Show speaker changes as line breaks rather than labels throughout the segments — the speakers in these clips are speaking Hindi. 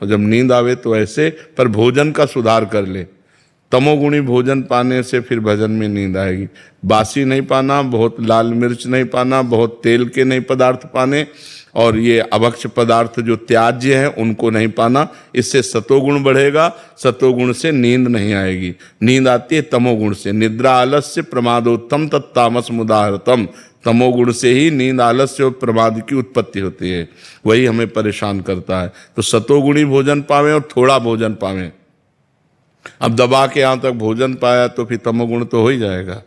और जब नींद आवे तो ऐसे, पर भोजन का सुधार कर ले। तमोगुणी भोजन पाने से फिर भजन में नींद आएगी। बासी नहीं पाना, बहुत लाल मिर्च नहीं पाना, बहुत तेल के नहीं पदार्थ पाने, और ये अभक्ष पदार्थ जो त्याज्य है उनको नहीं पाना। इससे सतोगुण बढ़ेगा, सतोगुण से नींद नहीं आएगी। नींद आती है तमोगुण से। निद्रा आलस्य प्रमादोत्तम तत्तामस मुदाहरतम। तमोगुण से ही नींद, आलस्य और प्रमाद की उत्पत्ति होती है, वही हमें परेशान करता है। तो सतोगुणी भोजन पावें और थोड़ा भोजन पावें। अब दबा के यहाँ तक भोजन पाया तो फिर तमोगुण तो हो ही जाएगा।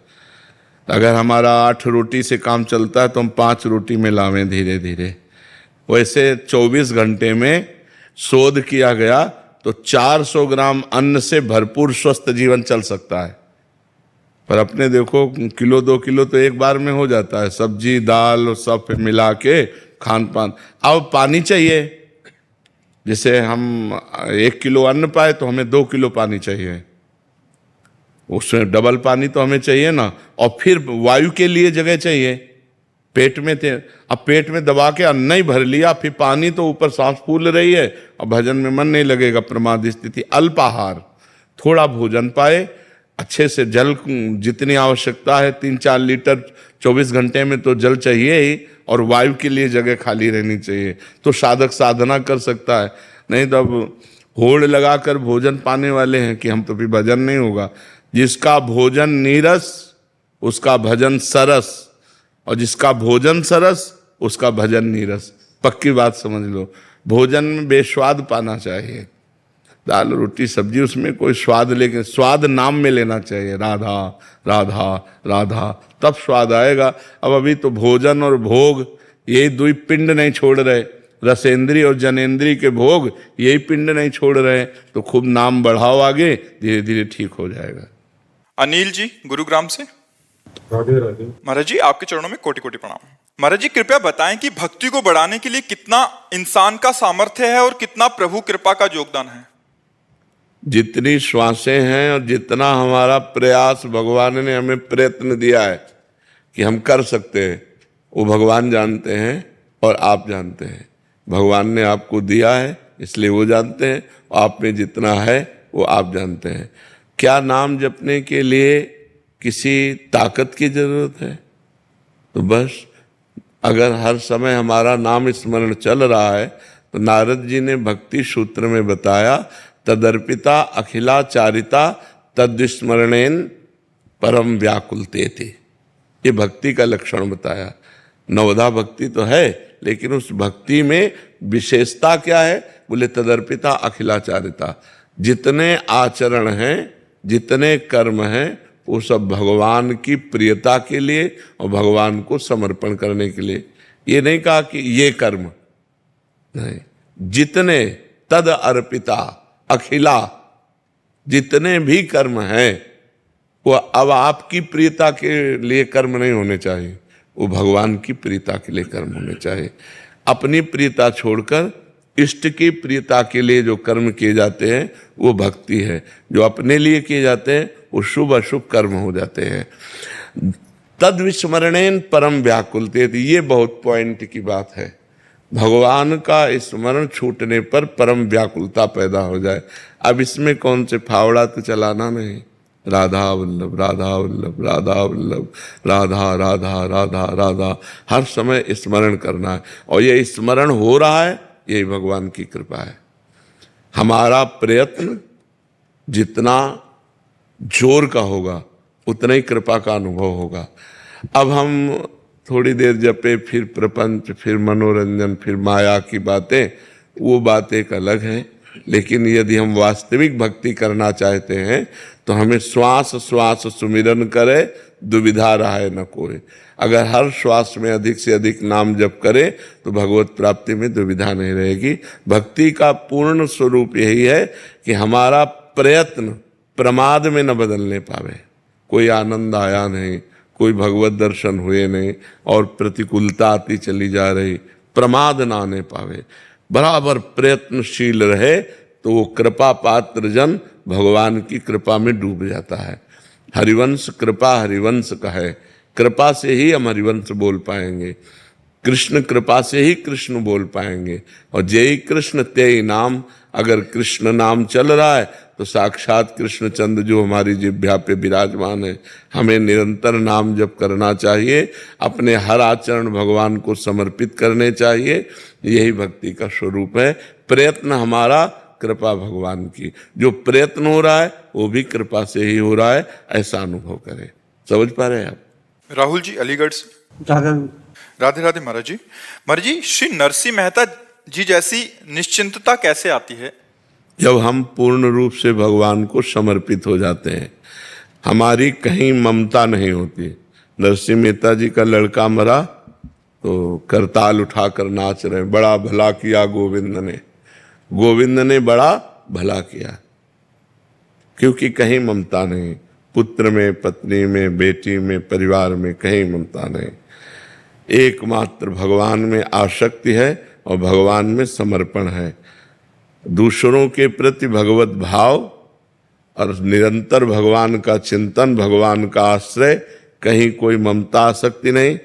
अगर हमारा 8 रोटी से काम चलता है तो हम 5 रोटी में लावें धीरे धीरे। वैसे 24 घंटे में शोध किया गया तो 400 ग्राम अन्न से भरपूर स्वस्थ जीवन चल सकता है। पर अपने देखो किलो 2 किलो तो एक बार में हो जाता है, सब्जी दाल सब मिला के खान पान। अब पानी चाहिए, जैसे हम 1 किलो अन्न पाए तो हमें 2 किलो पानी चाहिए, उसमें डबल पानी तो हमें चाहिए ना। और फिर वायु के लिए जगह चाहिए। पेट में थे, अब पेट में दबा के अन्न ही भर लिया, फिर पानी तो ऊपर सांस फूल रही है और भजन में मन नहीं लगेगा, प्रमाद स्थिति। अल्पाहार, थोड़ा भोजन पाए, अच्छे से जल जितनी आवश्यकता है 3-4 लीटर 24 घंटे में तो जल चाहिए ही, और वायु के लिए जगह खाली रहनी चाहिए, तो साधक साधना कर सकता है। नहीं तो अब होड़ लगाकर भोजन पाने वाले हैं कि हम तो फिर भजन नहीं होगा। जिसका भोजन नीरस उसका भजन सरस, और जिसका भोजन सरस उसका भजन नीरस। पक्की बात समझ लो। भोजन में बेस्वाद पाना चाहिए, दाल रोटी सब्जी उसमें कोई स्वाद, लेकिन स्वाद नाम में लेना चाहिए, राधा राधा राधा, तब स्वाद आएगा। अब अभी तो भोजन और भोग यही 2 पिंड नहीं छोड़ रहे, रसेंद्री और जनेंद्री के भोग यही पिंड नहीं छोड़ रहे। तो खूब नाम बढ़ाओ आगे, धीरे धीरे ठीक हो जाएगा।
अनिल जी गुरुग्राम से।
राधे राधे।
महाराज जी आपके चरणों में कोटि कोटि प्रणाम। महाराज जी कृपया बताएं कि भक्ति को बढ़ाने के लिए कितना इंसान का सामर्थ्य है और कितना प्रभु कृपा का योगदान है?
जितनी श्वासें हैं और जितना हमारा प्रयास भगवान ने हमें प्रयत्न दिया है कि हम कर सकते हैं, वो भगवान जानते हैं और आप जानते हैं। भगवान ने आपको दिया है इसलिए वो जानते हैं, आप में जितना है वो आप जानते हैं। क्या नाम जपने के लिए किसी ताकत की जरूरत है? तो बस अगर हर समय हमारा नाम स्मरण चल रहा है तो नारद जी ने भक्ति सूत्र में बताया, तदर्पिता अखिलाचारिता तद्विस्मरणेन परम व्याकुलते थे। ये भक्ति का लक्षण बताया। नवधा भक्ति तो है, लेकिन उस भक्ति में विशेषता क्या है? बोले तदर्पिता अखिलाचारिता। जितने आचरण हैं, जितने कर्म हैं, वो सब भगवान की प्रियता के लिए और भगवान को समर्पण करने के लिए। ये नहीं कहा कि ये कर्म नहीं, जितने तद अर्पिता अखिला, जितने भी कर्म हैं वो अब आपकी प्रियता के लिए कर्म नहीं होने चाहिए, वो भगवान की प्रियता के लिए कर्म होने चाहिए। अपनी प्रियता छोड़कर इष्ट की प्रियता के लिए जो कर्म किए जाते हैं वो भक्ति है। जो अपने लिए किए जाते हैं वो शुभ अशुभ कर्म हो जाते हैं। तद विस्मरणेन परम व्याकुलते, ये बहुत पॉइंट की बात है। भगवान का स्मरण छूटने पर परम व्याकुलता पैदा हो जाए। अब इसमें कौन से फावड़ा तो चलाना नहीं, राधा वल्लभ राधा वल्लभ राधा वल्लभ राधा राधा राधा राधा, हर समय स्मरण करना है। और ये स्मरण हो रहा है, यही भगवान की कृपा है। हमारा प्रयत्न जितना जोर का होगा उतना ही कृपा का अनुभव होगा। अब हम थोड़ी देर जपे, फिर प्रपंच, फिर मनोरंजन, फिर माया की बातें, वो बात एक अलग है। लेकिन यदि हम वास्तविक भक्ति करना चाहते हैं तो हमें श्वास श्वास सुमिरन करे, दुविधा रहे न कोई। अगर हर श्वास में अधिक से अधिक नाम जप करे तो भगवत प्राप्ति में दुविधा नहीं रहेगी। भक्ति का पूर्ण स्वरूप यही है कि हमारा प्रयत्न प्रमाद में न बदलने पावे। कोई आनंद आया नहीं, कोई भगवत दर्शन हुए नहीं और प्रतिकूलता आती चली जा रही, प्रमाद ना आने पावे, बराबर प्रयत्नशील रहे तो वो कृपा पात्र जन भगवान की कृपा में डूब जाता है। हरिवंश कृपा हरिवंश का है, कृपा से ही हम हरिवंश बोल पाएंगे, कृष्ण कृपा से ही कृष्ण बोल पाएंगे। और जय कृष्ण तेई नाम अगर कृष्ण नाम चल रहा है तो साक्षात कृष्णचंद्र जो हमारी जिह्वा पे विराजमान है। हमें निरंतर नाम जप करना चाहिए, अपने हर आचरण भगवान को समर्पित करने चाहिए। यही भक्ति का स्वरूप है। प्रयत्न हमारा, कृपा भगवान की। जो प्रयत्न हो रहा है वो भी कृपा से ही हो रहा है, ऐसा अनुभव करें। समझ पा रहे हैं आप?
राहुल जी अलीगढ़ से। राधे राधे महाराज जी। महाराज जी, श्री नरसिंह मेहता जी जैसी निश्चिंतता कैसे आती है?
जब हम पूर्ण रूप से भगवान को समर्पित हो जाते हैं, हमारी कहीं ममता नहीं होती। नरसिंह मेहता जी का लड़का मरा तो करताल उठाकर नाच रहे, बड़ा भला किया गोविंद ने, गोविंद ने बड़ा भला किया। क्योंकि कहीं ममता नहीं, पुत्र में, पत्नी में, बेटी में, परिवार में कहीं ममता नहीं। एकमात्र भगवान में आसक्ति है और भगवान में समर्पण है। दूसरों के प्रति भगवत भाव और निरंतर भगवान का चिंतन, भगवान का आश्रय, कहीं कोई ममता आसक्ति नहीं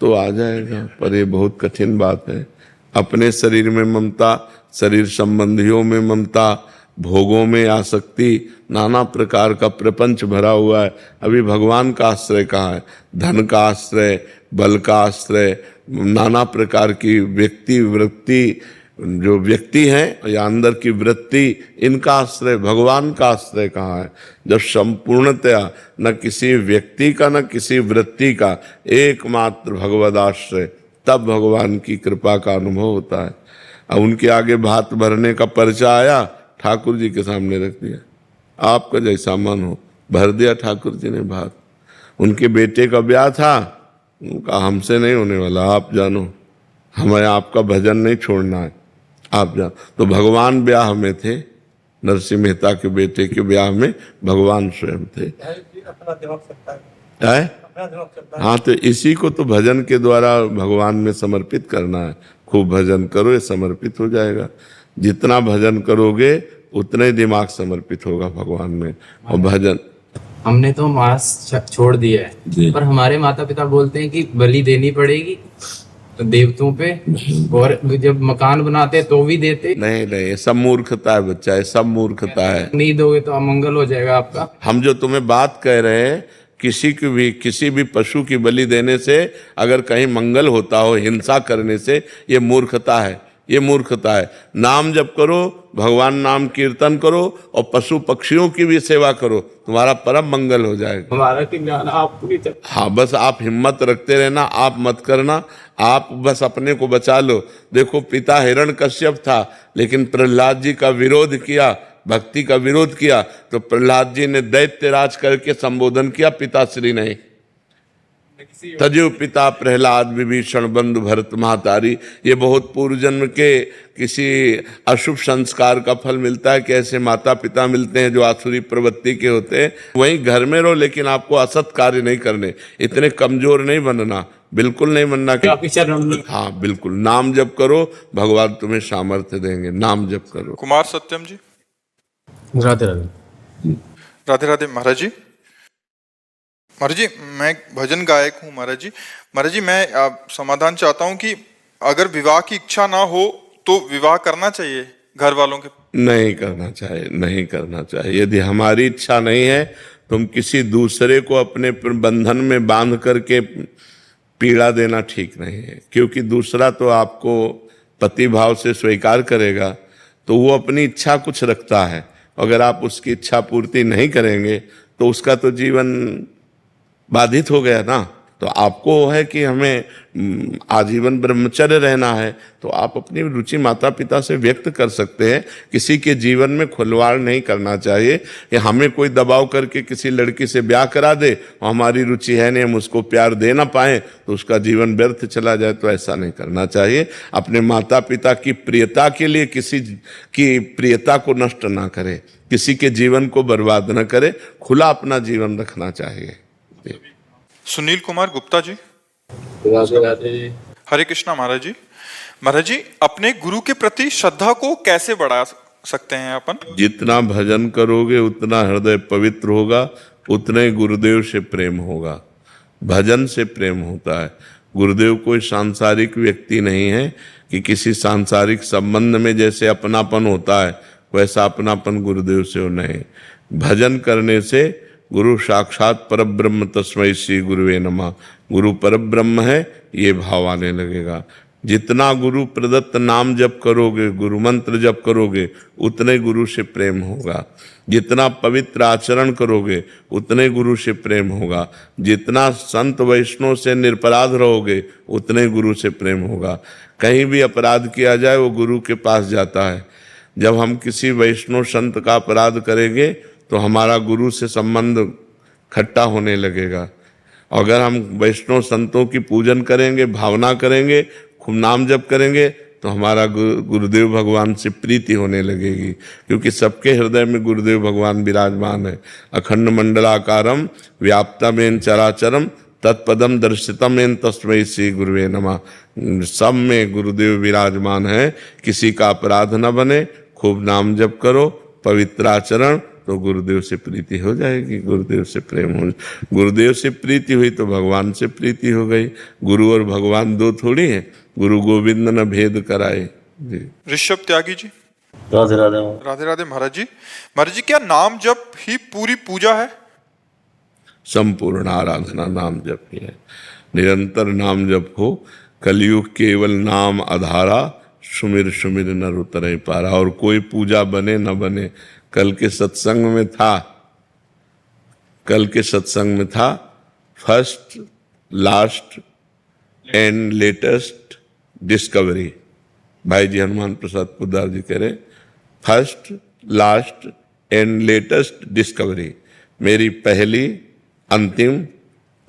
तो आ जाएगा। पर ये बहुत कठिन बात है। अपने शरीर में ममता, शरीर संबंधियों में ममता, भोगों में आसक्ति, नाना प्रकार का प्रपंच भरा हुआ है। अभी भगवान का आश्रय कहाँ है? धन का आश्रय, बल का आश्रय, नाना प्रकार की व्यक्ति वृत्ति, जो व्यक्ति हैं या अंदर की वृत्ति, इनका आश्रय, भगवान का आश्रय कहाँ है? जब संपूर्णतया न किसी व्यक्ति का न किसी वृत्ति का, एकमात्र भगवद आश्रय, तब भगवान की कृपा का अनुभव होता है। अब उनके आगे भात भरने का पर्चा आया, ठाकुर जी के सामने रख दिया, आपका जैसा मन हो, भर दिया ठाकुर जी ने भात। उनके बेटे का ब्याह था, उनका हमसे नहीं होने वाला, आप जानो, हमें आपका भजन नहीं छोड़ना है, आप जानो। तो भगवान ब्याह में थे, नरसिंह मेहता के बेटे के ब्याह में भगवान स्वयं थे। हाँ, तो इसी को तो भजन के द्वारा भगवान में समर्पित करना है। खूब भजन करो, ये समर्पित हो जाएगा। जितना भजन करोगे उतना ही दिमाग समर्पित होगा भगवान में। और भजन,
हमने तो मांस छोड़ दिया है, पर हमारे माता पिता बोलते हैं कि बलि देनी पड़ेगी तो देवताओं पे, और जब मकान बनाते तो भी देते
नहीं नहीं, सब मूर्खता है बच्चा, ये सब मूर्खता है।
नहीं दोगे तो अमंगल हो जाएगा आपका।
हम जो तुम्हें बात कह रहे हैं, किसी भी पशु की बलि देने से अगर कहीं मंगल होता हो, हिंसा करने से, ये मूर्खता है, ये मूर्खता है। नाम जप करो, भगवान नाम कीर्तन करो और पशु पक्षियों की भी सेवा करो, तुम्हारा परम मंगल हो जाएगा।
हमारा ज्ञान आप पूरी तरह।
हाँ, बस आप हिम्मत रखते रहना, आप मत करना, आप बस अपने को बचा लो। देखो, पिता हिरण्यकश्यप था, लेकिन प्रहलाद जी का विरोध किया, भक्ति का विरोध किया, तो प्रहलाद जी ने दैत्यराज करके संबोधन किया, पिताश्री नहीं। तजु पिता प्रहलाद विभीषण बंधु भरत महातारी। ये बहुत पूर्व जन्म के किसी अशुभ संस्कार का फल मिलता है कि ऐसे माता पिता मिलते हैं जो आसुरी प्रवृत्ति के होते हैं। वहीं घर में रहो, लेकिन आपको असत कार्य नहीं करने, इतने कमजोर नहीं बनना, बिल्कुल नहीं बनना कि हाँ, बिल्कुल नाम जप करो, भगवान तुम्हें सामर्थ्य देंगे। नाम जप करो।
कुमार सत्यम जी।
राधे राधे।
राधे राधे महाराज जी। महाराज जी, मैं भजन गायक हूँ महाराज जी। महाराज जी, मैं समाधान चाहता हूँ कि अगर विवाह की इच्छा ना हो तो विवाह करना चाहिए घर वालों के?
नहीं करना चाहिए, नहीं करना चाहिए। यदि हमारी इच्छा नहीं है, तुम किसी दूसरे को अपने बंधन में बांध करके पीड़ा देना ठीक नहीं है। क्योंकि दूसरा तो आपको पति भाव से स्वीकार करेगा, तो वो अपनी इच्छा कुछ रखता है। अगर आप उसकी इच्छा पूर्ति नहीं करेंगे तो उसका तो जीवन बाधित हो गया ना। तो आपको है कि हमें आजीवन ब्रह्मचर्य रहना है, तो आप अपनी रुचि माता पिता से व्यक्त कर सकते हैं। किसी के जीवन में खुलवाड़ नहीं करना चाहिए कि हमें कोई दबाव करके किसी लड़की से ब्याह करा दे और हमारी रुचि है नहीं, हम उसको प्यार दे ना पाएं तो उसका जीवन व्यर्थ चला जाए। तो ऐसा नहीं करना चाहिए। अपने माता पिता की प्रियता के लिए किसी की प्रियता को नष्ट ना करे, किसी के जीवन को बर्बाद न करे, खुला अपना जीवन रखना चाहिए।
सुनील कुमार गुप्ता जी।
राधे राधे।
हरे कृष्णा महाराज जी। महाराज जी, अपने गुरु के प्रति श्रद्धा को कैसे बढ़ा सकते हैं अपन?
जितना भजन करोगे उतना हृदय पवित्र होगा, उतने गुरुदेव से प्रेम होगा। भजन से प्रेम होता है। गुरुदेव कोई सांसारिक व्यक्ति नहीं है कि किसी सांसारिक संबंध में जैसे अपनापन होता है वैसा अपनापन गुरुदेव से हो नहीं। भजन करने से गुरु साक्षात परब्रह्म तस्मै श्री गुरुवे नमः, गुरु परब्रह्म है ये भाव आने लगेगा। जितना गुरु प्रदत्त नाम जप करोगे, गुरु मंत्र जप करोगे, उतने गुरु से प्रेम होगा। जितना पवित्र आचरण करोगे उतने गुरु से प्रेम होगा। जितना संत वैष्णव से निरपराध रहोगे उतने गुरु से प्रेम होगा। कहीं भी अपराध किया जाए वो गुरु के पास जाता है। जब हम किसी वैष्णव संत का अपराध करेंगे तो हमारा गुरु से संबंध खट्टा होने लगेगा। अगर हम वैष्णव संतों की पूजन करेंगे, भावना करेंगे, खूब नाम जप करेंगे तो हमारा गुरुदेव भगवान से प्रीति होने लगेगी, क्योंकि सबके हृदय में गुरुदेव भगवान विराजमान है। अखंड मंडलाकारम व्याप्तमेन चराचरम तत्पदम दर्शितमेन तस्मै श्री गुरुवे नमः। सब में गुरुदेव विराजमान है। किसी का अपराध न बने, खूब नाम जप करो, पवित्र आचरण, तो गुरुदेव से प्रीति हो जाएगी, गुरुदेव से प्रेम हो। गुरुदेव से प्रीति हुई तो भगवान से प्रीति हो गई। गुरु और भगवान दो थोड़ी है। गुरु गोविंद न भेद कराए। जी
ऋषभ त्यागी जी।
राधे राधे।
राधे राधे महाराज जी। महाराज जी, क्या नाम जप ही पूरी पूजा है?
संपूर्ण आराधना नाम जप ही है। निरंतर नाम जप हो। कलयुग केवल नाम आधारा, सुमिर सुमिर नर उतरे पारा। और कोई पूजा बने न बने, कल के सत्संग में था first last and latest discovery. भाई जी हनुमान प्रसाद पोद्दार जी कह रहे first last and latest discovery. मेरी पहली, अंतिम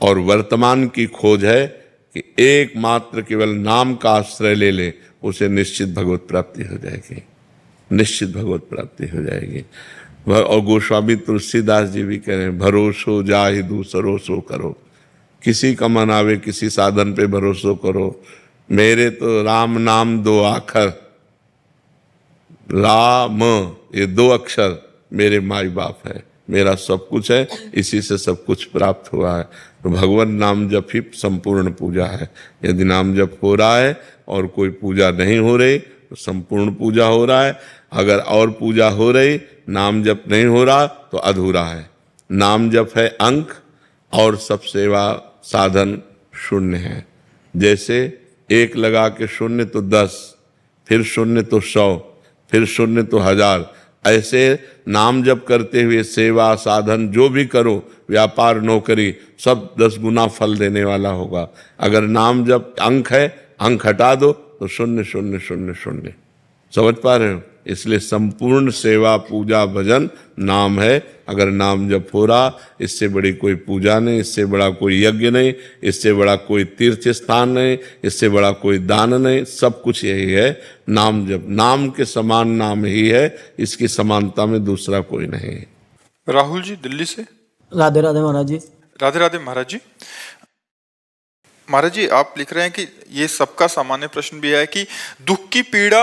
और वर्तमान की खोज है कि एकमात्र केवल नाम का आश्रय ले ले, उसे निश्चित भगवत प्राप्ति हो जाएगी, निश्चित भगवत प्राप्ति हो जाएगी। और गोस्वामी तुलसीदास जी भी कह रहे हैं, भरोसो जाहि दूसरो सो करो। किसी का मन आवे किसी साधन पे भरोसो करो। मेरे तो राम नाम दो आखर, राम ये दो अक्षर मेरे माई बाप है, मेरा सब कुछ है, इसी से सब कुछ प्राप्त हुआ है। तो भगवान नाम जप ही संपूर्ण पूजा है। यदि नाम जप हो रहा है और कोई पूजा नहीं हो रही तो संपूर्ण पूजा हो रहा है। अगर और पूजा हो रही, नाम जप नहीं हो रहा तो अधूरा है। नाम जप है अंक और सब सेवा साधन शून्य है। जैसे एक लगा के शून्य तो 10, फिर शून्य तो 100, फिर शून्य तो 1000। ऐसे नाम जप करते हुए सेवा साधन जो भी करो, व्यापार नौकरी, सब 10 गुना फल देने वाला होगा। अगर नाम जप अंक है, अंक हटा दो तो 0 0 0 0। समझ पा रहे हो? इसलिए संपूर्ण सेवा पूजा भजन नाम है। अगर नाम जप हो रहा, इससे बड़ी कोई पूजा नहीं, इससे बड़ा कोई यज्ञ नहीं, इससे बड़ा कोई तीर्थ स्थान नहीं, इससे बड़ा कोई दान नहीं। सब कुछ यही है नाम जप। नाम के समान नाम ही है, इसकी समानता में दूसरा कोई नहीं है।
राहुल जी दिल्ली से।
राधे राधे महाराज जी।
राधे राधे महाराज जी। महाराज जी, आप लिख रहे हैं कि ये सबका सामान्य प्रश्न भी है कि दुख की पीड़ा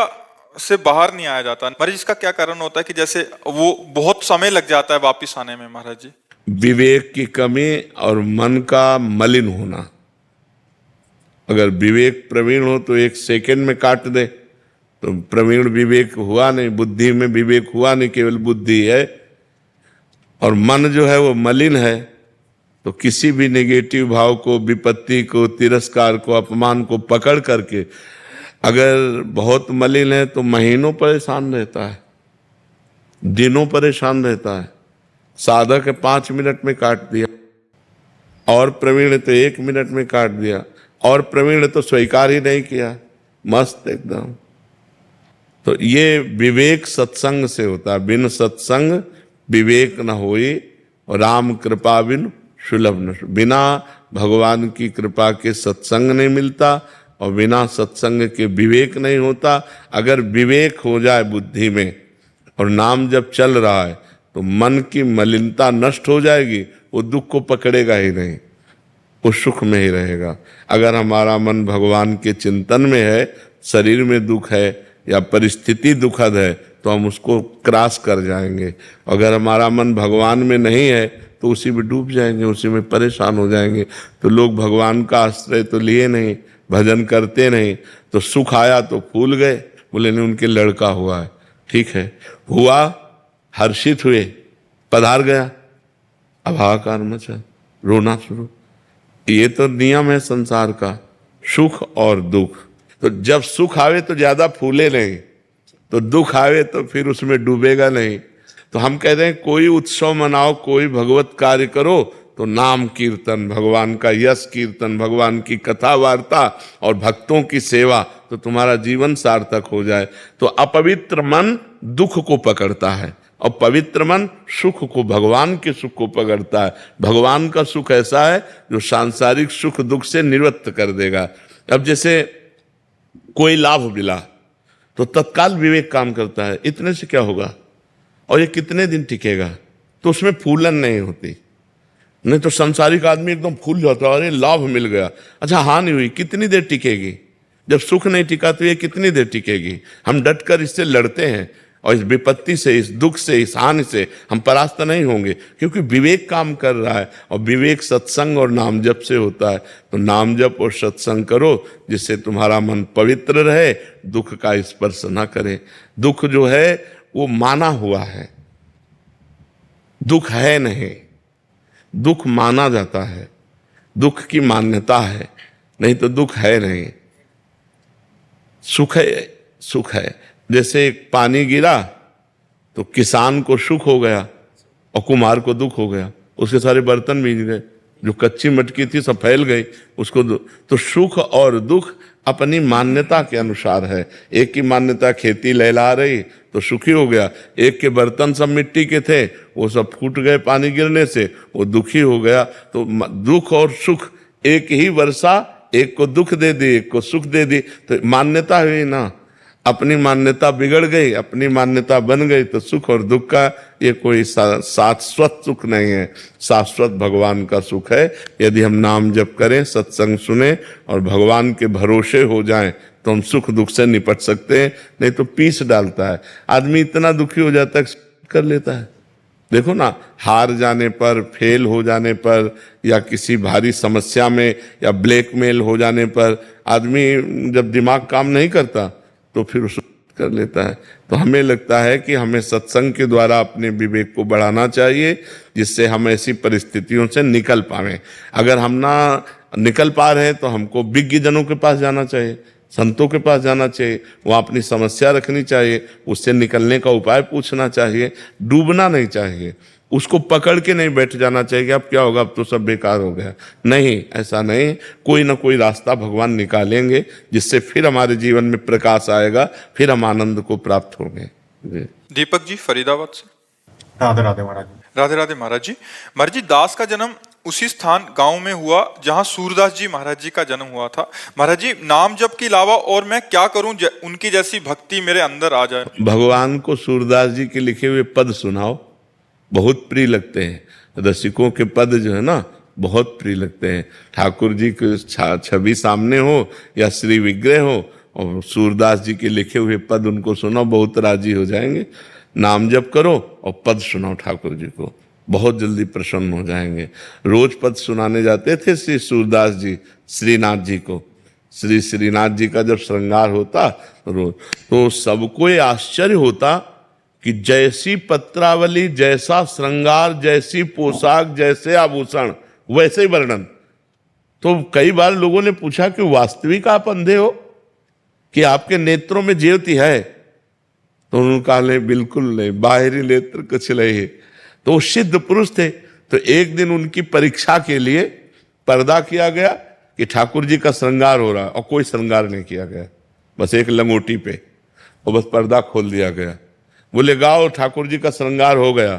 से बाहर नहीं आया जाता। महाराज, इसका क्या कारण होता है कि जैसे वो बहुत समय लग जाता है वापिस आने में? महाराज जी,
विवेक की कमी और मन का मलिन होना। अगर विवेक प्रवीण हो तो 1 सेकंड में काट दे, तो प्रवीण विवेक हुआ नहीं, बुद्धि में विवेक हुआ नहीं, केवल बुद्धि है। और मन जो है वो मलिन है, तो किसी भी नेगेटिव भाव को, विपत्ति को, तिरस्कार को, अपमान को पकड़ करके अगर बहुत मलिन है तो महीनों परेशान रहता है, दिनों परेशान रहता है। साधक 5 मिनट में काट दिया, और प्रवीण तो 1 मिनट में काट दिया, और प्रवीण तो स्वीकार ही नहीं किया, मस्त एकदम। तो ये विवेक सत्संग से होता है। बिन सत्संग विवेक न होई, राम कृपा बिन सुलभ न। बिना भगवान की कृपा के सत्संग नहीं मिलता, और बिना सत्संग के विवेक नहीं होता। अगर विवेक हो जाए बुद्धि में और नाम जब चल रहा है तो मन की मलिनता नष्ट हो जाएगी, वो दुख को पकड़ेगा ही नहीं, वो सुख में ही रहेगा। अगर हमारा मन भगवान के चिंतन में है, शरीर में दुख है या परिस्थिति दुखद है, तो हम उसको क्रॉस कर जाएंगे। अगर हमारा मन भगवान में नहीं है तो उसी में डूब जाएंगे, उसी में परेशान हो जाएंगे। तो लोग भगवान का आश्रय तो लिए नहीं, भजन करते नहीं, तो सुख आया तो फूल गए, बोले नहीं उनके लड़का हुआ है, ठीक है, हुआ, हर्षित हुए, पधार गया, अब हाहाकार मचा, रोना शुरू। ये तो नियम है संसार का, सुख और दुख। तो जब सुख आवे तो ज्यादा फूले नहीं, तो दुख आवे तो फिर उसमें डूबेगा नहीं। तो हम कहते हैं कोई उत्सव मनाओ, कोई भगवत कार्य करो तो नाम कीर्तन, भगवान का यश कीर्तन, भगवान की कथा वार्ता और भक्तों की सेवा, तो तुम्हारा जीवन सार्थक हो जाए। तो अपवित्र मन दुख को पकड़ता है और पवित्र मन सुख को, भगवान के सुख को पकड़ता है। भगवान का सुख ऐसा है जो सांसारिक सुख दुख से निवृत्त कर देगा। अब जैसे कोई लाभ मिला तो तत्काल विवेक काम करता है, इतने से क्या होगा और ये कितने दिन टिकेगा, तो उसमें फूलन नहीं होती। नहीं तो संसारिक आदमी एकदम फूल जाता है, अरे लाभ मिल गया, अच्छा हानि हुई, कितनी देर टिकेगी। जब सुख नहीं टिका तो ये कितनी देर टिकेगी। हम डटकर इससे लड़ते हैं और इस विपत्ति से, इस दुख से, इस हानि से हम परास्त नहीं होंगे, क्योंकि विवेक काम कर रहा है और विवेक सत्संग और नाम जप से होता है। तो नाम जप और सत्संग करो जिससे तुम्हारा मन पवित्र रहे, दुख का स्पर्श ना करे। दुख जो है वो माना हुआ है, दुख है नहीं, दुख माना जाता है, दुख की मान्यता है, नहीं तो दुख है नहीं। सुख है, सुख है। जैसे पानी गिरा तो किसान को सुख हो गया और कुम्हार को दुख हो गया, उसके सारे बर्तन भीग गए, जो कच्ची मटकी थी सब फैल गई उसको। तो सुख और दुख अपनी मान्यता के अनुसार है। एक की मान्यता खेती लहला रही तो सुखी हो गया, एक के बर्तन सब मिट्टी के थे वो सब फूट गए पानी गिरने से, वो दुखी हो गया। तो दुख और सुख, एक ही वर्षा एक को दुख दे दी एक को सुख दे दी, तो मान्यता हुई ना। अपनी मान्यता बिगड़ गई, अपनी मान्यता बन गई तो सुख और दुख का ये कोई शाश्वत सुख नहीं है। शाश्वत भगवान का सुख है। यदि हम नाम जप करें, सत्संग सुने और भगवान के भरोसे हो जाएं तो हम सुख दुख से निपट सकते हैं। नहीं तो पीस डालता है आदमी, इतना दुखी हो जाता है कर लेता है। देखो ना, हार जाने पर, फेल हो जाने पर, या किसी भारी समस्या में या ब्लैकमेल हो जाने पर आदमी जब दिमाग काम नहीं करता तो फिर उस कर लेता है। तो हमें लगता है कि हमें सत्संग के द्वारा अपने विवेक को बढ़ाना चाहिए जिससे हम ऐसी परिस्थितियों से निकल पाएं। अगर हम ना निकल पा रहे हैं तो हमको विज्ञ जनों के पास जाना चाहिए, संतों के पास जाना चाहिए, वहाँ अपनी समस्या रखनी चाहिए, उससे निकलने का उपाय पूछना चाहिए। डूबना नहीं चाहिए, उसको पकड़ के नहीं बैठ जाना चाहिए कि अब क्या होगा, अब तो सब बेकार हो गया। नहीं, ऐसा नहीं, कोई ना कोई रास्ता भगवान निकालेंगे जिससे फिर हमारे जीवन में प्रकाश आएगा, फिर हम आनंद को प्राप्त होंगे।
दीपक जी फरीदाबाद से।
राधे राधे महाराज जी।
राधे राधे महाराज जी। महाराज जी, दास का जन्म उसी स्थान गांव में हुआ जहां सूरदास जी महाराज जी का जन्म हुआ था। महाराज जी, नाम जप के अलावा और मैं क्या करूं उनकी जैसी भक्ति मेरे अंदर आ जाए।
भगवान को सूरदास जी के लिखे हुए पद सुनाओ, बहुत प्रिय लगते हैं। रसिकों के पद जो है ना बहुत प्रिय लगते हैं। ठाकुर जी की छवि सामने हो या श्री विग्रह हो और सूरदास जी के लिखे हुए पद उनको सुनो, बहुत राजी हो जाएंगे। नाम जप करो और पद सुनाओ ठाकुर जी को, बहुत जल्दी प्रसन्न हो जाएंगे। रोज पद सुनाने जाते थे श्री सूरदास जी श्रीनाथ जी को। श्री श्रीनाथ जी का जब श्रृंगार होता रोज, तो सबको ये आश्चर्य होता कि जैसी पत्रावली, जैसा श्रृंगार, जैसी पोशाक, जैसे आभूषण, वैसे ही वर्णन। तो कई बार लोगों ने पूछा कि वास्तविक आप अंधे हो कि आपके नेत्रों में ज्योति है? तो उन्होंने कहा नहीं, बिल्कुल नहीं, बाहरी नेत्र कुछ नहीं है। तो वो सिद्ध पुरुष थे। तो एक दिन उनकी परीक्षा के लिए पर्दा किया गया कि ठाकुर जी का श्रृंगार हो रहा है, और कोई श्रृंगार नहीं किया गया, बस एक लंगोटी पे, और बस पर्दा खोल दिया गया। बोले गाओ, ठाकुर जी का श्रृंगार हो गया।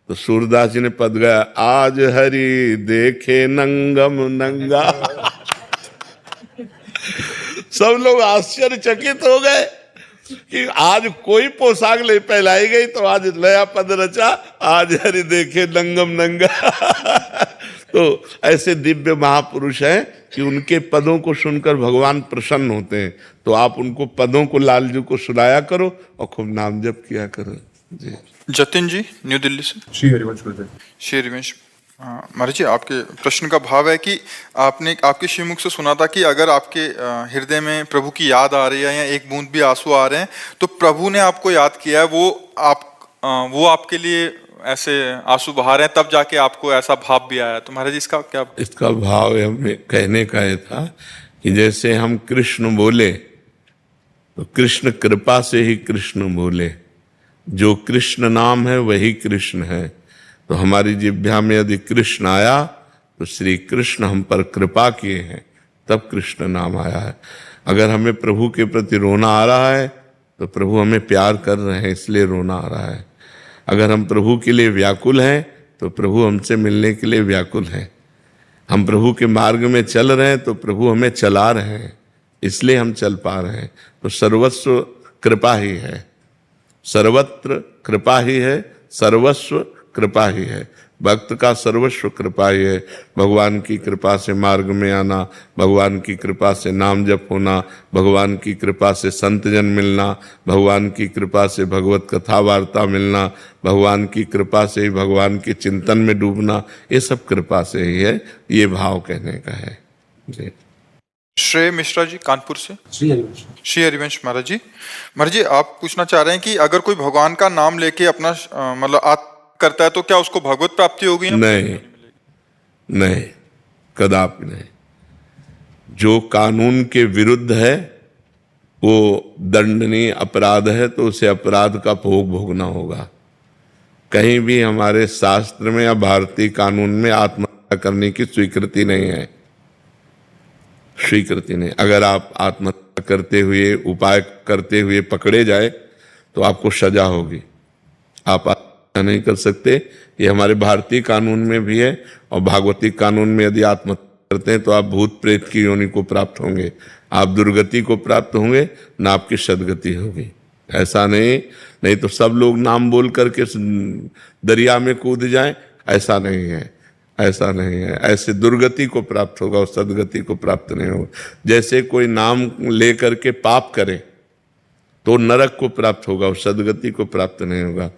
तो सूरदास जी ने पद गाया, आज हरि देखे नंगम नंगा। सब लोग आश्चर्यचकित हो गए कि आज कोई पोशाक नहीं पहनाई गई, तो आज नया पद रचा, आज हरि देखे नंगम नंगा। तो ऐसे दिव्य महापुरुष हैं कि उनके पदों को सुनकर भगवान प्रसन्न होते हैं। तो आप उनको पदों को, लाल जी को सुनाया करो और खूब नाम जप किया करो जी।
जतिन जी न्यू दिल्ली से।
श्री हरिवंश गुरुदेव।
श्री हरिवंश। हाँ महाराज जी, आपके प्रश्न का भाव है कि आपने आपके श्रीमुख से सुना था कि अगर आपके हृदय में प्रभु की याद आ रही है या एक बूंद भी आंसू आ रहे हैं तो प्रभु ने आपको याद किया है, वो आपके लिए ऐसे आंसू बहा रहे हैं, तब जाके आपको ऐसा भाव भी आया। तो महाराज जी इसका क्या?
इसका भाव हमें कहने का ये था कि जैसे हम कृष्ण बोले तो कृष्ण कृपा से ही कृष्ण बोले, जो कृष्ण नाम है वही कृष्ण है। तो हमारी जिह्वा में यदि कृष्ण आया तो श्री कृष्ण हम पर कृपा किए हैं, तब कृष्ण नाम आया है। अगर हमें प्रभु के प्रति रोना आ रहा है तो प्रभु हमें प्यार कर रहे हैं, इसलिए रोना आ रहा है। अगर हम प्रभु के लिए व्याकुल हैं तो प्रभु हमसे मिलने के लिए व्याकुल हैं। हम प्रभु के मार्ग में चल रहे हैं तो प्रभु हमें चला रहे हैं, इसलिए हम चल पा रहे हैं। तो सर्वस्व कृपा ही है, सर्वत्र कृपा ही है, सर्वस्व कृपा ही है। भक्त का सर्वस्व कृपा ही है। भगवान की कृपा से मार्ग में आना, भगवान की कृपा से नाम जप होना, भगवान की कृपा से संत जन मिलना, भगवान की कृपा से भगवत कथा वार्ता मिलना, भगवान की कृपा से ही भगवान के चिंतन में डूबना, ये सब कृपा से ही है। ये भाव कहने का है जी।
श्रेय मिश्रा जी कानपुर से। श्री हरिवंश महाराज जी, आप पूछना चाह रहे हैं कि अगर कोई भगवान का नाम लेके अपना मतलब करता है तो क्या उसको भगवत प्राप्ति होगी?
नहीं, नहीं, कदापि नहीं। जो कानून के विरुद्ध है वो दंडनीय अपराध है, तो उसे अपराध का भोग भोगना होगा। कहीं भी हमारे शास्त्र में या भारतीय कानून में आत्महत्या करने की स्वीकृति नहीं है, स्वीकृति नहीं। अगर आप आत्महत्या करते हुए, उपाय करते हुए पकड़े जाए तो आपको सजा होगी। आप नहीं कर सकते, ये हमारे भारतीय कानून में भी है। और भागवती कानून में यदि आत्महत्या करते हैं तो आप भूत प्रेत की योनि को प्राप्त होंगे, आप दुर्गति को प्राप्त होंगे, ना आपकी सदगति होगी। ऐसा नहीं तो सब लोग नाम बोल करके दरिया में कूद जाएं, ऐसा नहीं है, ऐसा नहीं है। ऐसे दुर्गति को प्राप्त होगा और सदगति को प्राप्त नहीं होगा। जैसे कोई नाम ले करके पाप करे तो नरक को प्राप्त होगा और सदगति को प्राप्त नहीं होगा।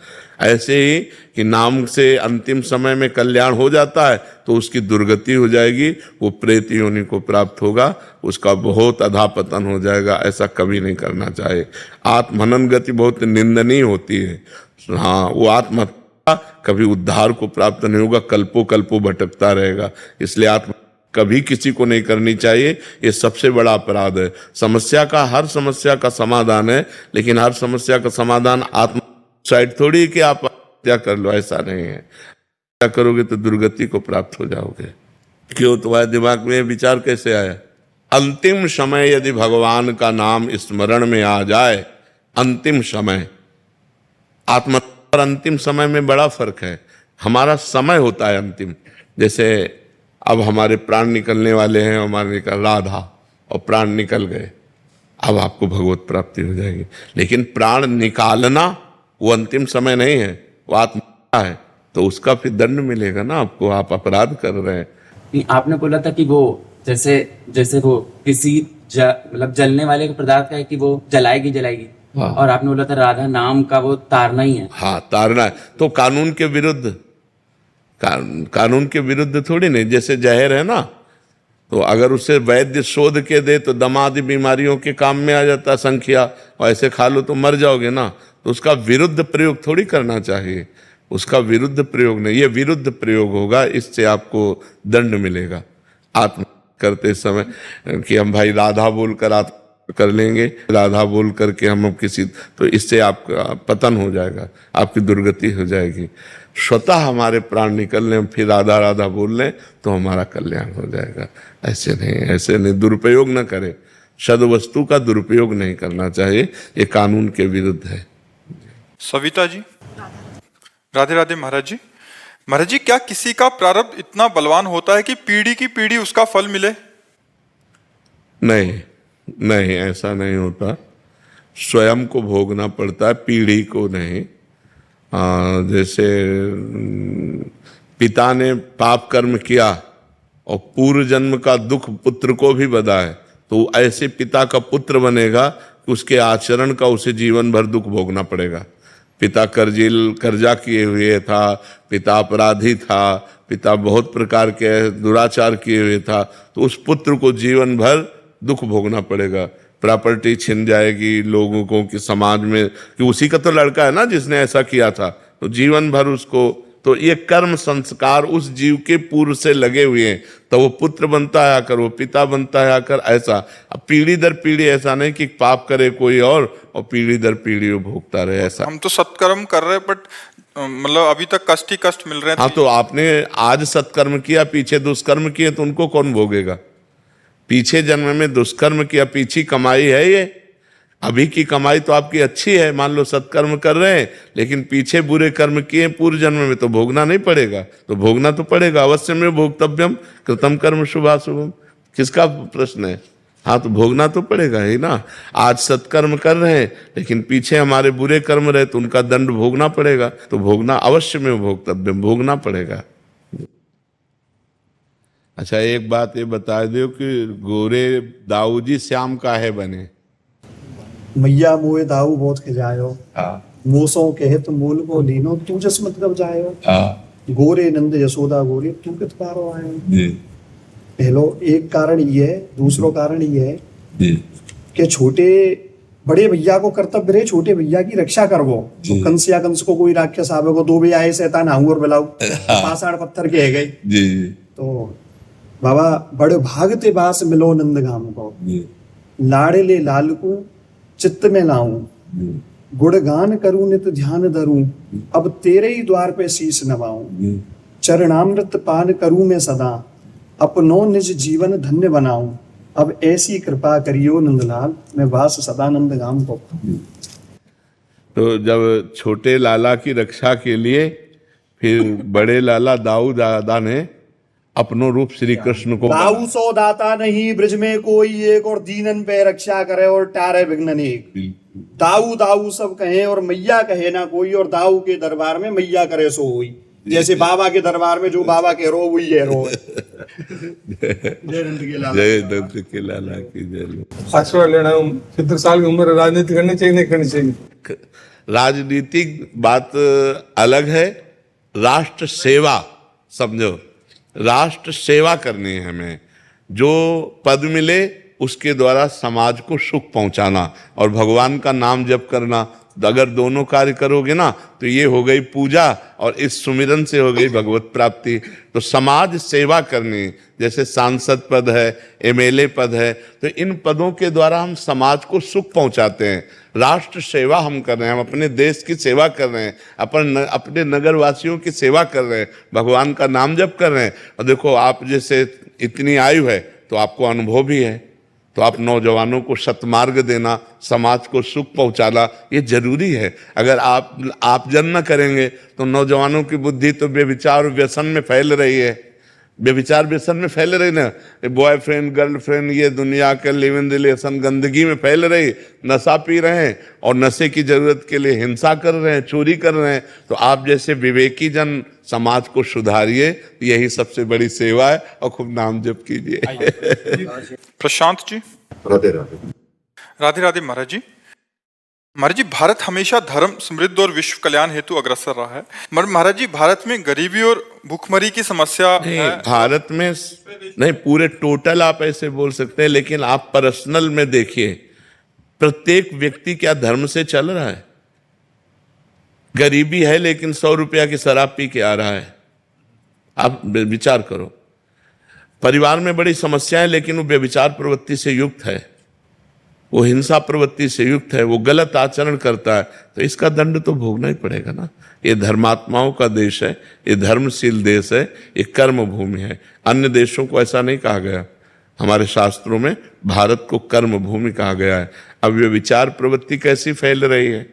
ऐसे ही कि नाम से अंतिम समय में कल्याण हो जाता है तो उसकी दुर्गति हो जाएगी, वो प्रेत योनि को प्राप्त होगा, उसका बहुत अधापतन हो जाएगा। ऐसा कभी नहीं करना चाहिए। आत्महनन गति बहुत निंदनीय होती है। हाँ, वो आत्महत्या कभी उद्धार को प्राप्त नहीं होगा, कल्पों कल्पों भटकता रहेगा। इसलिए आत्म कभी किसी को नहीं करनी चाहिए, ये सबसे बड़ा अपराध है। हर समस्या का समाधान है, लेकिन हर समस्या का समाधान आत्मसाइड थोड़ी कि आप हत्या कर लो, ऐसा नहीं है। हत्या करोगे तो दुर्गति को प्राप्त हो जाओगे। क्यों? तुम्हारे दिमाग में विचार कैसे आया? अंतिम समय यदि भगवान का नाम स्मरण में आ जाए, अंतिम समय, आत्महत्या और अंतिम समय में बड़ा फर्क है। हमारा समय होता है अंतिम। जैसे अब हमारे प्राण निकलने वाले हैं, हमारे राधा, और प्राण निकल गए, अब आपको भगवत प्राप्ति हो जाएगी। लेकिन प्राण निकालना वो अंतिम समय नहीं है, वो आत्मा है, तो उसका फिर दंड मिलेगा ना आपको। आप अपराध कर रहे हैं।
आपने बोला था कि वो जैसे वो किसी मतलब जलने वाले पदार्थ का है कि वो जलाएगी। हाँ। और आपने बोला था राधा नाम का वो तारना ही है।
हाँ, तारना है। तो कानून के विरुद्ध, कानून के विरुद्ध थोड़ी नहीं। जैसे जहर है ना, तो अगर उसे वैद्य शोध के दे तो दमादी बीमारियों के काम में आ जाता है संख्या, और ऐसे खा लो तो मर जाओगे ना। तो उसका विरुद्ध प्रयोग थोड़ी करना चाहिए, उसका विरुद्ध प्रयोग नहीं। ये विरुद्ध प्रयोग होगा, इससे आपको दंड मिलेगा। आत्म करते समय कि हम भाई राधा बोलकर आत्म कर लेंगे, राधा बोल करके हम किसी, तो इससे आपका पतन हो जाएगा, आपकी दुर्गति हो जाएगी। स्वतः हमारे प्राण निकल लें, फिर राधा राधा बोल लें तो हमारा कल्याण हो जाएगा। ऐसे नहीं, दुरुपयोग न करें। सद वस्तु का दुरुपयोग नहीं करना चाहिए, ये कानून के विरुद्ध है।
सविता जी, राधे राधे महाराज जी, क्या किसी का प्रारब्ध इतना बलवान होता है कि पीढ़ी की पीढ़ी उसका फल मिले?
नहीं, ऐसा नहीं होता। स्वयं को भोगना पड़ता है, पीढ़ी को नहीं। जैसे पिता ने पाप कर्म किया और पूर्व जन्म का दुख पुत्र को भी बधा है, तो ऐसे पिता का पुत्र बनेगा कि उसके आचरण का उसे जीवन भर दुख भोगना पड़ेगा। पिता कर्जा किए हुए था, पिता अपराधी था, पिता बहुत प्रकार के दुराचार किए हुए था, तो उस पुत्र को जीवन भर दुख भोगना पड़ेगा। प्रॉपर्टी छिन जाएगी लोगों को कि समाज में कि उसी का तो लड़का है ना जिसने ऐसा किया था, तो जीवन भर उसको, तो ये कर्म संस्कार उस जीव के पूर्व से लगे हुए हैं, तो वो पुत्र बनता है आकर, वो पिता बनता है आकर, ऐसा। अब पीढ़ी दर पीढ़ी, ऐसा नहीं कि पाप करे कोई और पीढ़ी दर पीढ़ी वो भोगता रहे, ऐसा।
हम तो सत्कर्म कर रहे हैं बट मतलब अभी तक कष्ट ही कष्ट मिल रहे हैं।
हाँ, तो आपने आज सत्कर्म किया, पीछे दुष्कर्म किए, तो उनको कौन भोगेगा? पीछे जन्म में दुष्कर्म किया, पीछे कमाई है ये। अभी की कमाई तो आपकी अच्छी है, मान लो सत्कर्म कर रहे हैं, लेकिन पीछे बुरे कर्म किए पूर्व जन्म में, तो भोगना नहीं पड़ेगा? तो भोगना तो पड़ेगा, अवश्य में भोक्तव्यम कृतम कर्म शुभाशुभम। किसका प्रश्न है? हाँ, तो भोगना तो पड़ेगा ही ना। आज सत्कर्म कर रहे हैं लेकिन पीछे हमारे बुरे कर्म रहे, तो उनका दंड भोगना पड़ेगा, तो भोगना अवश्य में भोक्तव्यम, भोगना पड़ेगा। अच्छा, एक बात ये बता दो कि गोरे दाऊ जी श्याम काहे बने?
मैया मोए दाऊ बहुत खिजायो, मोसों कहे तो मूल को लीनो, तू जस मतलब जायो। गोरे नंद यशोदा गोरे, तू कित पारो आयो। पहलो एक कारण ये है, दूसरो कारण ये है कि छोटे बड़े भैया को कर्तव्य रहे छोटे भैया की रक्षा करवो। तो कंस या कंस को कोई राक्षस आवे को, दो भी आए शैतान आऊं और बुलाऊ, पाषाण पत्थर के है गए। तो बाबा बड़े भागते बास मिलो नंद गाम को, लाड़े लाल को चित्त में लाऊं, गुणगान करूं नित ध्यान धरूं, अब तेरे ही द्वार पे शीश नवाऊं। चरणामृत पान करूं मैं सदा, अपनो निज जीवन धन्य बनाऊं। अब ऐसी कृपा करियो नंदलाल, मैं वास सदानंद गाम को।
तो जब छोटे लाला की रक्षा के लिए फिर बड़े लाला दाऊ दादा ने अपनो रूप श्री कृष्ण को,
दाऊ सो दाता नहीं ब्रज में कोई एक, और दीनन पे रक्षा करे और टारे विघ्न एक। दाऊ दाऊ सब कहे और मैया कहे ना कोई, और दाऊ के दरबार में मैया करे सो हुई। जैसे बाबा के दरबार में जो बाबा के रो हुई है रो। जय दंत के लाला की जय।
आशीर्वाद लेना, 70 साल की उम्र, राजनीति करनी चाहिए नहीं करनी चाहिए?
राजनीतिक बात अलग है, राष्ट्र सेवा समझो, राष्ट्र सेवा करनी है हमें। जो पद मिले उसके द्वारा समाज को सुख पहुंचाना और भगवान का नाम जप करना, अगर दोनों कार्य करोगे ना तो ये हो गई पूजा और इस सुमिरन से हो गई भगवत प्राप्ति। तो समाज सेवा करनी, जैसे सांसद पद है, एमएलए पद है, तो इन पदों के द्वारा हम समाज को सुख पहुंचाते हैं। राष्ट्र सेवा हम कर रहे हैं, हम अपने देश की सेवा कर रहे हैं, अपने नगर वासियों की सेवा कर रहे हैं, भगवान का नाम जप कर रहे हैं। और देखो, आप जैसे इतनी आयु है तो आपको अनुभव भी है, तो आप नौजवानों को सत्मार्ग देना, समाज को सुख पहुंचाना, ये जरूरी है। अगर आप जन न करेंगे तो नौजवानों की बुद्धि तो बेविचार व्यसन में फैल रही है, बेविचार व्यसन में फैल रही ना, बॉयफ्रेंड गर्लफ्रेंड, ये दुनिया के लिव इन रिलेशन गंदगी में फैल रही, नशा पी रहे हैं और नशे की जरूरत के लिए हिंसा कर रहे हैं, चोरी कर रहे हैं। तो आप जैसे विवेकी जन समाज को सुधारिए, यही सबसे बड़ी सेवा है, और खूब नाम जप कीजिए।
प्रशांत जी।
राधे राधे।
राधे राधे महाराज जी। महाराज जी, भारत हमेशा धर्म, समृद्धि और विश्व कल्याण हेतु अग्रसर रहा है। महाराज जी, भारत में गरीबी और भूखमरी की समस्या है।
भारत में नहीं, पूरे टोटल आप ऐसे बोल सकते हैं, लेकिन आप पर्सनल में देखिए, प्रत्येक व्यक्ति क्या धर्म से चल रहा है? गरीबी है लेकिन 100 रुपया की शराब पी के आ रहा है। आप विचार करो, परिवार में बड़ी समस्या है लेकिन वो व्यभिचार प्रवृत्ति से युक्त है, वो हिंसा प्रवृत्ति से युक्त है, वो गलत आचरण करता है, तो इसका दंड तो भोगना ही पड़ेगा ना। ये धर्मात्माओं का देश है, ये धर्मशील देश है, ये कर्म भूमि है। अन्य देशों को ऐसा नहीं कहा गया, हमारे शास्त्रों में भारत को कर्म भूमि कहा गया है। अब ये विचार प्रवृत्ति कैसी फैल रही है,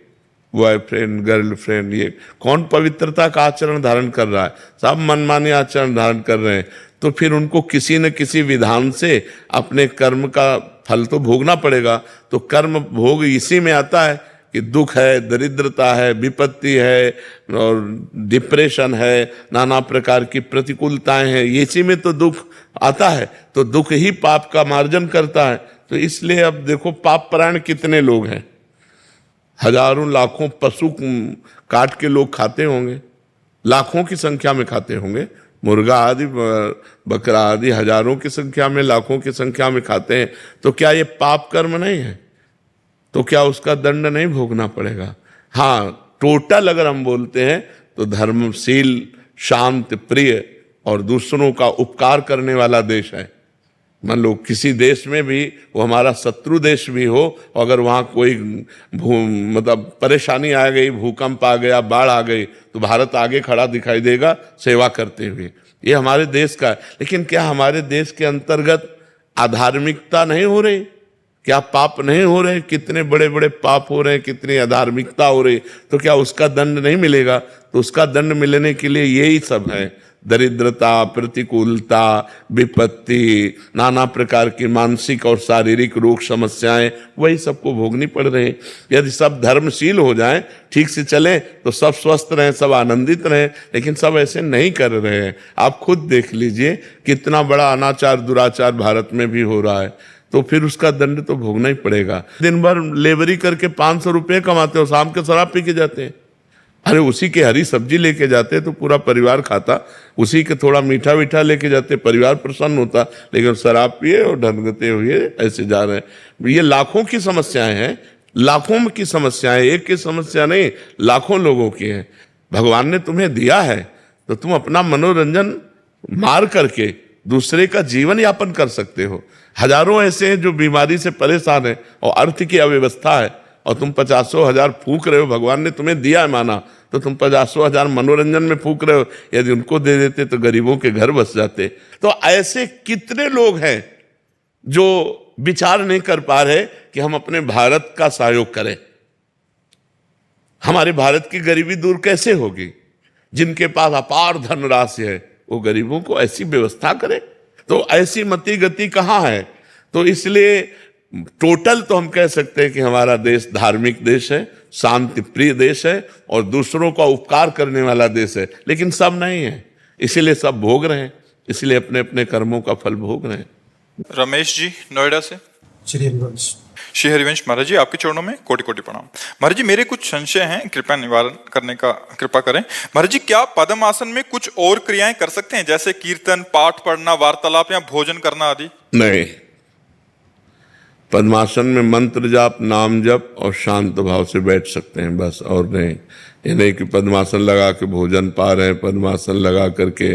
बॉयफ्रेंड गर्लफ्रेंड, ये कौन पवित्रता का आचरण धारण कर रहा है? सब मनमानी आचरण धारण कर रहे हैं। तो फिर उनको किसी न किसी विधान से अपने कर्म का फल तो भोगना पड़ेगा। तो कर्म भोग इसी में आता है कि दुख है, दरिद्रता है, विपत्ति है और डिप्रेशन है, नाना प्रकार की प्रतिकूलताएं हैं, इसी में तो दुख आता है। तो दुख ही पाप का मार्जन करता है। तो इसलिए अब देखो, पाप परायण कितने लोग हैं, हजारों लाखों पशु काट के लोग खाते होंगे, लाखों की संख्या में खाते होंगे, मुर्गा आदि बकरा आदि हजारों की संख्या में लाखों की संख्या में खाते हैं, तो क्या ये पाप कर्म नहीं है? तो क्या उसका दंड नहीं भोगना पड़ेगा? हाँ, टोटल अगर हम बोलते हैं तो धर्मशील, शांत, प्रिय और दूसरों का उपकार करने वाला देश है। मान लो किसी देश में भी वो हमारा शत्रु देश भी हो, अगर वहाँ कोई मतलब परेशानी आ गई, भूकंप आ गया, बाढ़ आ गई, तो भारत आगे खड़ा दिखाई देगा सेवा करते हुए। ये हमारे देश का है। लेकिन क्या हमारे देश के अंतर्गत अधार्मिकता नहीं हो रही? क्या पाप नहीं हो रहे? कितने बड़े बड़े पाप हो रहे हैं, कितनी अधार्मिकता हो रही, तो क्या उसका दंड नहीं मिलेगा? तो उसका दंड मिलने के लिए यही सब है, दरिद्रता, प्रतिकूलता, विपत्ति, नाना प्रकार की मानसिक और शारीरिक रोग समस्याएं, वही सबको भोगनी पड़ रही है। यदि सब धर्मशील हो जाएं, ठीक से चलें, तो सब स्वस्थ रहें, सब आनंदित रहें, लेकिन सब ऐसे नहीं कर रहे हैं। आप खुद देख लीजिए कितना बड़ा अनाचार, दुराचार भारत में भी हो रहा है, तो फिर उसका दंड तो भोगना ही पड़ेगा। दिन भर लेबरी करके 500 रुपये कमाते हो, शाम के शराब पी के जाते हैं। अरे उसी के हरी सब्जी लेके जाते तो पूरा परिवार खाता, उसी के थोड़ा मीठा मीठा लेके जाते, परिवार प्रसन्न होता, लेकिन शराब पिए और ढंगते हुए ऐसे जा रहे हैं। ये लाखों की समस्याएं हैं, लाखों की समस्याएं, एक की समस्या नहीं, लाखों लोगों की है। भगवान ने तुम्हें दिया है तो तुम अपना मनोरंजन मार करके दूसरे का जीवन यापन कर सकते हो। हजारों ऐसे हैं जो बीमारी से परेशान है और अर्थ की अव्यवस्था है, और तुम 50,000 फूंक रहे हो। भगवान ने तुम्हें दिया है माना, तो तुम 50,000 मनोरंजन में फूंक रहे हो। यदि उनको दे देते तो गरीबों के घर बस जाते। तो ऐसे कितने लोग हैं जो विचार नहीं कर पा रहे कि हम अपने भारत का सहयोग करें। हमारे भारत की गरीबी दूर कैसे होगी? जिनके पास अपार धनराशि है वो गरीबों को ऐसी व्यवस्था करे, तो ऐसी मति गति कहाँ है? तो इसलिए टोटल तो हम कह सकते हैं कि हमारा देश धार्मिक देश है, शांति प्रिय देश है और दूसरों का उपकार करने वाला देश है, लेकिन सब नहीं है, इसीलिए सब भोग रहे हैं, इसलिए अपने अपने कर्मों का फल भोग रहे हैं।
रमेश जी नोएडा से।
श्री हरिवंश।
श्री हरिवंश महाराज जी, आपके चरणों में कोटि कोटि प्रणाम। महाराज जी, मेरे कुछ संशय हैं, कृपया निवारण करने का कृपा करें। महाराज जी, क्या पद्म आसन में कुछ और क्रियाएं कर सकते हैं, जैसे कीर्तन, पाठ पढ़ना, वार्तालाप या भोजन करना आदि?
नहीं, पद्मासन में मंत्र जाप, नाम जप और शांत भाव से बैठ सकते हैं, बस, और नहीं। ये नहीं कि पद्मासन लगा के भोजन पा रहे हैं, पद्मासन लगा करके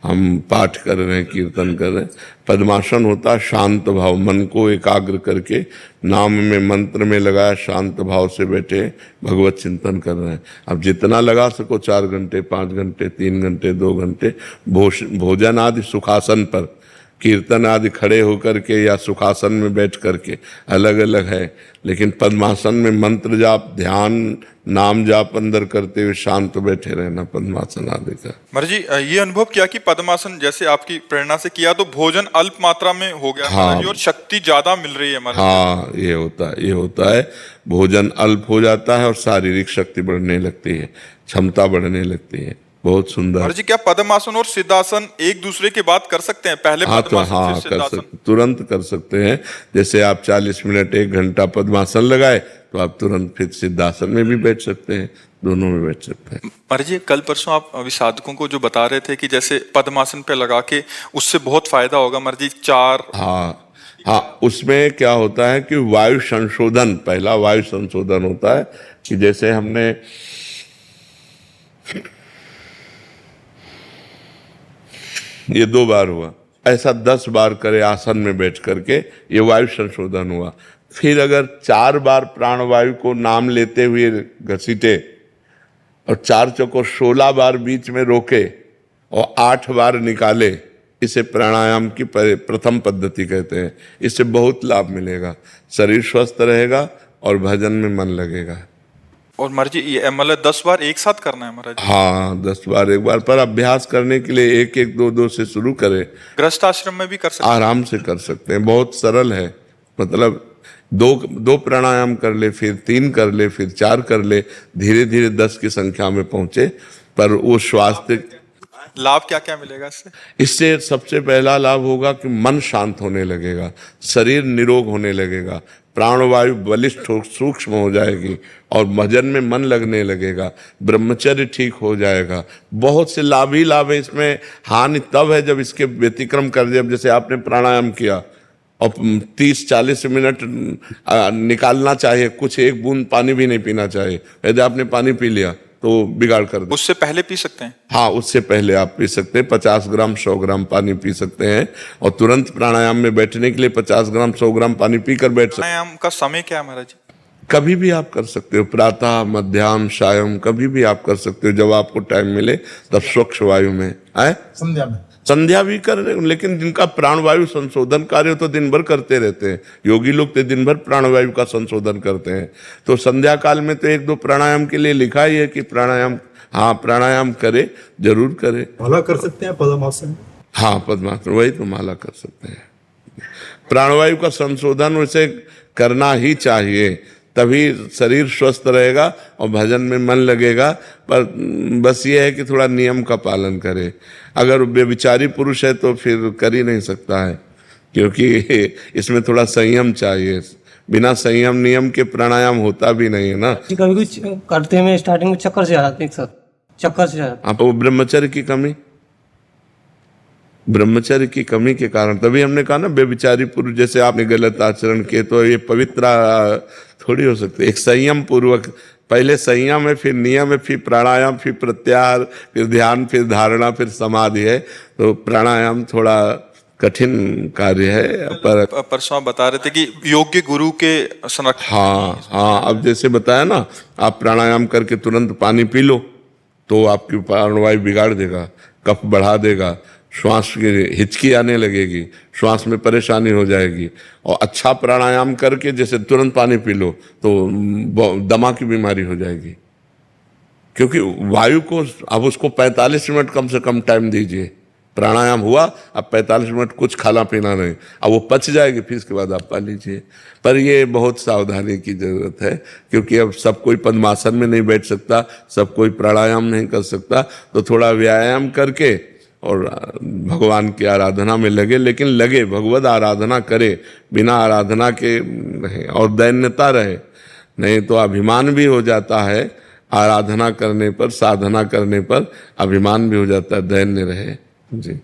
हम पाठ कर रहे हैं, कीर्तन कर रहे हैं। पद्मासन होता है शांत भाव, मन को एकाग्र करके नाम में, मंत्र में लगाया, शांत भाव से बैठे भगवत चिंतन कर रहे हैं। अब जितना लगा सको, 4 घंटे, 5 घंटे, 3 घंटे, 2 घंटे, भोजन आदि सुखासन पर, कीर्तन आदि खड़े होकर के या सुखासन में बैठ करके, अलग अलग है। लेकिन पद्मासन में मंत्र जाप, ध्यान, नाम जाप अंदर करते हुए शांत बैठे रहना, पद्मासन आदि का।
महाराज जी, ये अनुभव किया कि पद्मासन जैसे आपकी प्रेरणा से किया तो भोजन अल्प मात्रा में हो गया,
हाँ,
महाराज जी, और शक्ति ज्यादा मिल रही है महाराज।
हाँ, ये होता है, भोजन अल्प हो जाता है और शारीरिक शक्ति बढ़ने लगती है, क्षमता बढ़ने लगती है। बहुत सुंदर।
महाराज जी, क्या पद्मासन और सिद्धासन एक दूसरे के बाद कर सकते हैं? पहले
हाँ, तो
पद्मासन
हाँ,
फिर
कर
सिद्धासन?
सकते, तुरंत कर सकते हैं। जैसे आप 40 मिनट 1 घंटा पद्मासन लगाए तो आप तुरंत फिर सिद्धासन में भी बैठ सकते हैं, दोनों में बैठ सकते हैं।
महाराज जी, कल परसों आप अभी साधकों को जो बता रहे थे कि जैसे पद्मासन पे लगा के उससे बहुत फायदा होगा महाराज जी, 4।
हाँ, उसमें क्या होता है कि वायु संशोधन, पहला वायु संशोधन होता है कि जैसे हमने ये 2 बार हुआ, ऐसा 10 बार करे आसन में बैठ करके, ये वायु संशोधन हुआ। फिर अगर 4 बार प्राणवायु को नाम लेते हुए घसीटे और 4 चौको 16 बार बीच में रोके और 8 बार निकाले, इसे प्राणायाम की प्रथम पद्धति कहते हैं। इससे बहुत लाभ मिलेगा, शरीर स्वस्थ रहेगा और भजन में मन लगेगा।
और महाराज जी, ये मतलब 10 बार एक साथ करना है महाराज जी?
हाँ, 10 बार एक बार, पर अभ्यास करने के लिए 1-1, 2-2 से शुरू करें।
गृहस्थ आश्रम में भी कर सकते हैं?
आराम से कर सकते हैं, बहुत सरल है। मतलब 2 प्राणायाम कर ले, फिर 3 कर ले, फिर 4 कर ले, धीरे धीरे 10 की संख्या में पहुंचे। पर वो स्वास्थ्य
लाभ क्या क्या मिलेगा इससे?
इससे सबसे पहला लाभ होगा कि मन शांत होने लगेगा, शरीर निरोग होने लगेगा, प्राणवायु बलिष्ठ सूक्ष्म हो जाएगी और भजन में मन लगने लगेगा, ब्रह्मचर्य ठीक हो जाएगा। बहुत से लाभ ही लाभ है इसमें। हानि तब है जब इसके व्यतिक्रम कर दे। अब जैसे आपने प्राणायाम किया और 30-40 मिनट निकालना चाहिए, कुछ एक बूंद पानी भी नहीं पीना चाहिए। यदि आपने पानी पी लिया तो बिगाड़ कर दे।
उससे पहले पी सकते हैं?
हाँ, उससे पहले आप पी सकते हैं। 50 ग्राम 100 ग्राम पानी पी सकते हैं और तुरंत प्राणायाम में बैठने के लिए 50 ग्राम 100 ग्राम पानी पीकर बैठ सकते हैं।
प्राणायाम का समय क्या है महाराज जी?
कभी भी आप कर सकते हो, प्रातः मध्याह्न सायं कभी भी आप कर सकते हो, जब आपको टाइम मिले तब स्वच्छ वायु में आए। संध्या भी कर रहे, लेकिन जिनका प्राणवायु संशोधन कार्य तो दिन भर करते रहते हैं। योगी लोग तो दिन भर प्राणवायु का संशोधन करते हैं। तो संध्या काल में तो 1-2 प्राणायाम के लिए लिखा ही है कि प्राणायाम, हाँ प्राणायाम करे, जरूर करे।
माला कर सकते हैं पद्मासन?
हाँ, पद्मासन, वही तो माला कर सकते हैं। प्राणवायु का संशोधन वैसे करना ही चाहिए, तभी शरीर स्वस्थ रहेगा और भजन में मन लगेगा। पर बस ये है कि थोड़ा नियम का पालन करे। अगर व्यभिचारी पुरुष है तो फिर कर ही नहीं सकता है, क्योंकि इसमें थोड़ा संयम चाहिए। बिना संयम नियम के प्राणायाम होता भी नहीं है ना।
कभी कुछ करते में स्टार्टिंग में चक्कर से आ जाते हैं, एक साथ चक्कर से आ जाते हैं।
आप वो ब्रह्मचर्य की कमी, ब्रह्मचर्य की कमी के कारण, तभी हमने कहा ना व्यभिचारी पुरुष जैसे आपने गलत आचरण किए तो ये पवित्र थोड़ी हो सकते। एक संयम पूर्वक, पहले संयम है, फिर नियम है, फिर प्राणायाम, फिर प्रत्याहार, फिर ध्यान, फिर धारणा, फिर समाधि है। तो प्राणायाम थोड़ा कठिन कार्य है। पर
परसों आप बता रहे थे कि योग्य गुरु के संरक्षण।
हाँ, अब जैसे बताया ना, आप प्राणायाम करके तुरंत पानी पी लो तो आपकी प्राणवायु बिगाड़ देगा, कफ बढ़ा देगा, श्वास की हिचकी आने लगेगी, श्वास में परेशानी हो जाएगी। और अच्छा प्राणायाम करके जैसे तुरंत पानी पी लो तो दमा की बीमारी हो जाएगी, क्योंकि वायु को अब उसको 45 मिनट कम से कम टाइम दीजिए। प्राणायाम हुआ, अब 45 मिनट कुछ खाना पीना नहीं, अब वो पच जाएगी, फिर इसके बाद आप पा लीजिए। पर ये बहुत सावधानी की जरूरत है, क्योंकि अब सब कोई पद्मासन में नहीं बैठ सकता, सब कोई प्राणायाम नहीं कर सकता। तो थोड़ा व्यायाम करके और भगवान की आराधना में लगे, लेकिन लगे भगवत आराधना करे, बिना आराधना के नहीं। और दैन्यता रहे, नहीं तो अभिमान भी हो जाता है। आराधना करने पर, साधना करने पर अभिमान भी हो जाता है, दैन्य रहे जी।